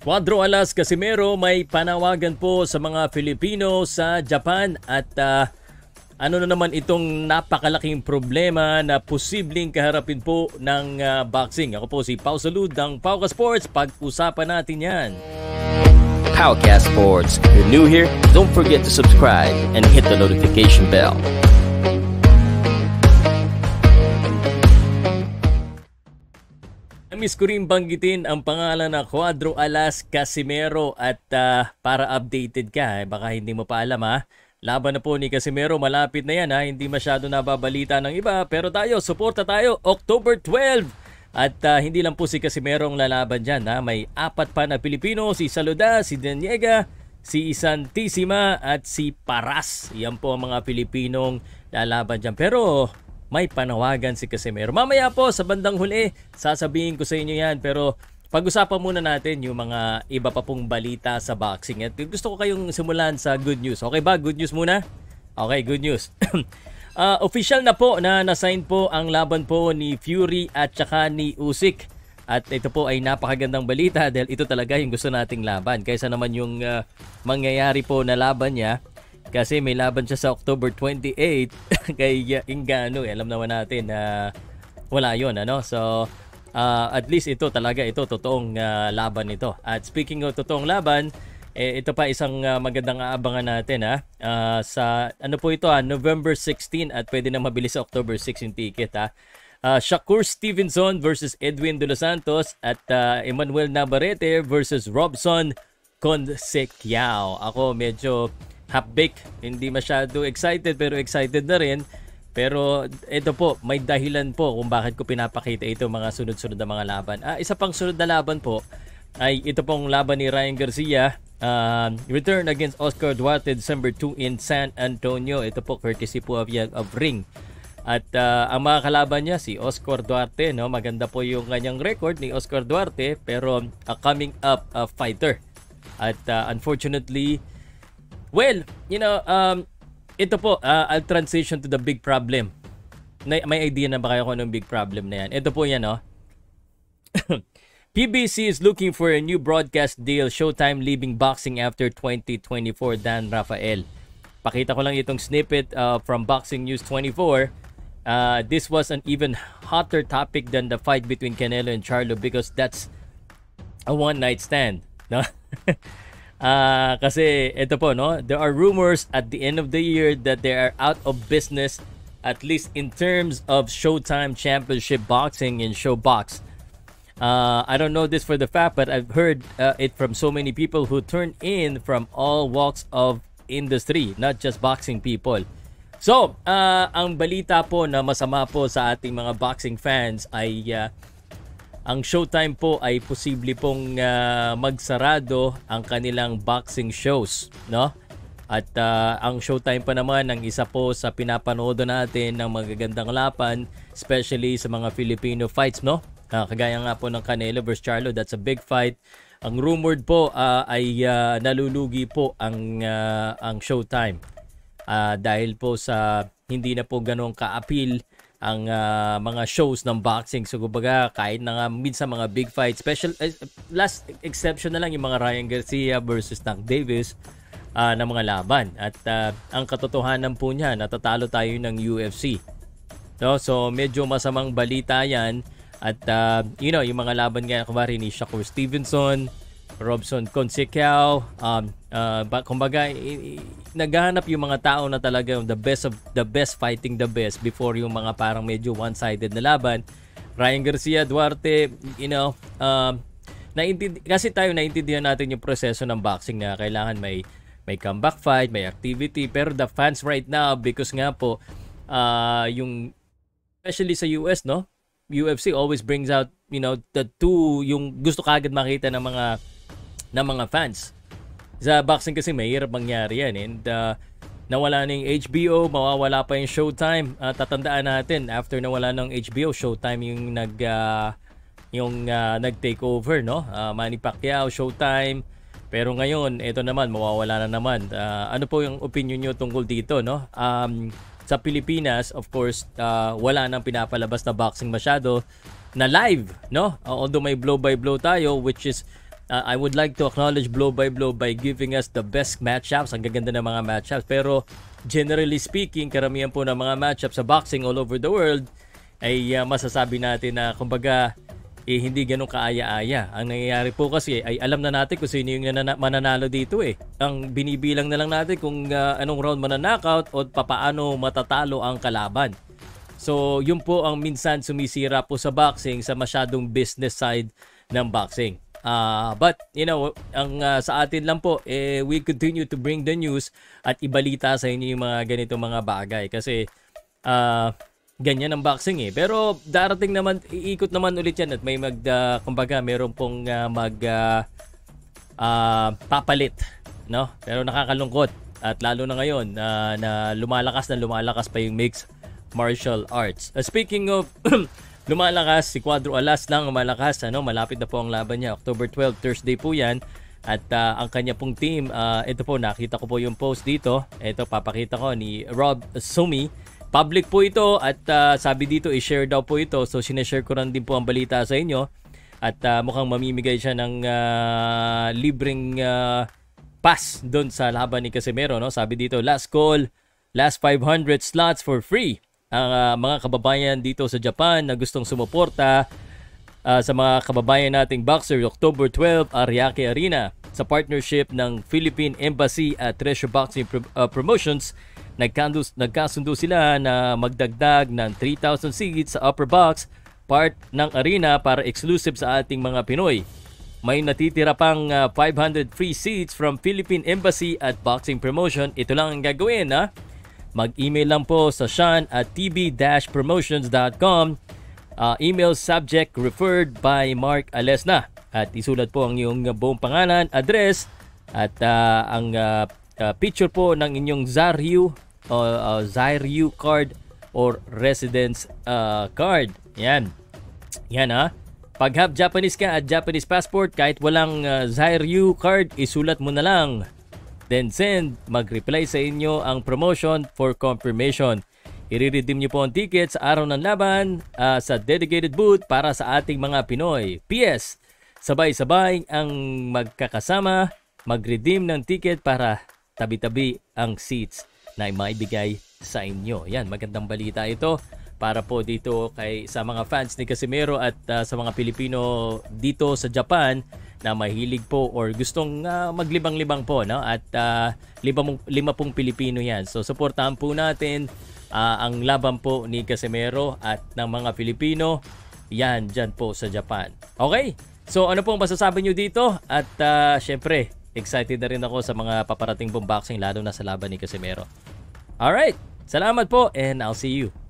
Cuadro Alas Casimero, may panawagan po sa mga Filipino sa Japan at ano na naman itong napakalaking problema na posibleng kaharapin po ng boxing. Ako po si Pau Salud ng Pauka Sports. Pag-usapan natin yan. Powcast Sports. If you're new here, don't forget to subscribe and hit the notification bell. Namiss ko rin banggitin ang pangalan na Cuadro Alas Casimero at para updated ka, baka hindi mo pa alam laban na po ni Casimero, malapit na yan hindi masyado nababalita ng iba pero tayo, suporta tayo, October 12 at hindi lang po si Casimero ang lalaban dyan may apat pa na Pilipino, si Saluda, si Daniega, si Santissima at si Paras. Yan po ang mga Pilipinong lalaban dyan pero may panawagan si Casimero. Mamaya po sa bandang huli, sasabihin ko sa inyo yan. Pero pag-usapan muna natin yung mga iba pa pong balita sa boxing. At gusto ko kayong simulan sa good news. Okay ba? Good news muna? Okay, good news. Official na po na nasign po ang laban po ni Fury at saka ni Usyk. At ito po ay napakagandang balita dahil ito talaga yung gusto nating laban. Kaysa naman yung mangyayari po na laban niya. Kasi may laban siya sa October 28 kay Ngannou. Alam naman natin na wala yun. So, at least ito talaga, ito totoong laban ito. At speaking of totoong laban, ito pa isang magandang aabangan natin. Sa ano po ito, November 16 at pwede na mabili sa October 6 yung ticket. Shakur Stevenson versus Edwin De Los Santos at Emmanuel Navarrete versus Robson Conceição. Ako medyo half-baked, hindi masyado excited pero excited na rin. Pero ito po, may dahilan po kung bakit ko pinapakita ito mga sunod-sunod na mga laban. Isa pang sunod na laban po ay ito pong laban ni Ryan Garcia. Return against Oscar Duarte December 2 in San Antonio. Ito po courtesy po of Ring. At ang mga kalaban niya si Oscar Duarte, maganda po yung kanyang record ni Oscar Duarte pero coming up fighter. At unfortunately, well, ito po, I'll transition to the big problem. May idea na ba kayo kung anong big problem na yan? Ito po yan, PBC is looking for a new broadcast deal. Showtime leaving boxing after 2024. Dan Rafael. Pakita ko lang itong snippet from Boxing News 24. This was an even hotter topic than the fight between Canelo and Charlo because that's a one-night stand. No? Kasi ito po, there are rumors at the end of the year that they are out of business, at least in terms of Showtime Championship Boxing and ShowBox. I don't know this for the fact, but I've heard it from so many people who turn in from all walks of industry, not just boxing people. So, ang balita po na masama po sa ating mga boxing fans ay ang Showtime po ay posible pong magsarado ang kanilang boxing shows, At ang Showtime pa naman ang isa po sa pinapanood natin ng magagandang laban, especially sa mga Filipino fights, kagaya nga po ng Canelo versus Charlo, that's a big fight. Ang rumored po ay nalulugi po ang Showtime dahil po sa hindi na po ganong ka-appeal ang mga shows ng boxing. So kumbaga kahit na nga minsan mga big fight, last exception na lang yung mga Ryan Garcia versus Tank Davis na mga laban. At ang katotohanan po niya, natatalo tayo ng UFC. So medyo masamang balita yan. At yung mga laban nga kumari ni Shakur Stevenson, Robson Conceição, kumbaga naghahanap yung mga tao na talaga the best fighting the best before yung mga parang medyo one-sided na laban. Ryan Garcia, Duarte, kasi tayo naintindihan natin yung proseso ng boxing na kailangan may comeback fight, may activity, pero the fans right now because nga po yung especially sa US, UFC always brings out the two yung gusto kagad makita ng mga fans. Sa boxing kasi mahirap mangyari yan and nawala na yung HBO, mawawala pa yung Showtime. Tatandaan natin after nawala ng HBO, Showtime yung nag-take over, Manny Pacquiao, Showtime. Pero ngayon, ito naman mawawala na naman. Ano po yung opinion niyo tungkol dito, sa Pilipinas, of course, wala nang pinapalabas na boxing masyado na live, Although may blow by blow tayo which is I would like to acknowledge Blow by giving us the best matchups. Ang gaganda ng mga matchups. Pero generally speaking, karamihan po ng mga matchups sa boxing all over the world ay masasabi natin na kumbaga hindi ganun kaaya-aya. Ang nangyayari po kasi ay alam na natin kung sino yung mananalo dito eh. Ang binibilang na lang natin kung anong round mananknockout o papaano matatalo ang kalaban. So yun po ang minsan sumisira po sa boxing sa masyadong business side ng boxing. But you know, ang sa atin lang po we continue to bring the news at ibalita sa inyo yung mga ganitong mga bagay kasi ganyan ang boxing eh. Pero darating naman, iikot naman ulit yan at may kumbaga meron pong papalit, no? Pero nakakalungkot at lalo na ngayon na lumalakas pa yung mixed martial arts. Speaking of lumalakas, si Cuadro Alas lang malakas, malapit na po ang laban niya. October 12, Thursday po yan. At ang kanya pong team, ito po, nakita ko po yung post dito. Ito, papakita ko ni Rob Sumi. Public po ito at sabi dito, i-share daw po ito. So, sineshare ko rin din po ang balita sa inyo. At mukhang mamimigay siya ng libreng pass doon sa laban ni Casimero. No? Sabi dito, last call, last 500 slots for free. Ang mga kababayan dito sa Japan na gustong sumuporta sa mga kababayan nating boxer, October 12, Ariake Arena. Sa partnership ng Philippine Embassy at Treasure Boxing Promotions, nagkasundo sila na magdagdag ng 3,000 seats sa upper box part ng arena para exclusive sa ating mga Pinoy. May natitira pang 500 free seats from Philippine Embassy at Boxing Promotion. Ito lang ang gagawin, ha? Mag-email lang po sa sean@tb-promotions.com. Email subject referred by Mark Alesna. At isulat po ang iyong buong pangalan, address, at ang picture po ng inyong Zairyu card or residence card. Yan. Yan ha. Pag half Japanese ka at Japanese passport, kahit walang Zairyu card, isulat mo na lang. Then send, mag-reply sa inyo ang promotion for confirmation. I-redeem nyo po ang ticket sa araw ng laban sa dedicated booth para sa ating mga Pinoy. PS, sabay-sabay ang magkakasama, mag-redeem ng ticket para tabi-tabi ang seats na maibigay sa inyo. Yan, magandang balita ito para po dito sa mga fans ni Casimero at sa mga Pilipino dito sa Japan na mahilig po or gustong maglibang-libang po, no? At lima pong Pilipino yan. So suportahan po natin ang laban po ni Casimero at ng mga Pilipino yan dyan po sa Japan. Okay? So ano pong masasabi nyo dito? At syempre, excited na rin ako sa mga paparating pong boxing lalo na sa laban ni Casimero. Alright, salamat po and I'll see you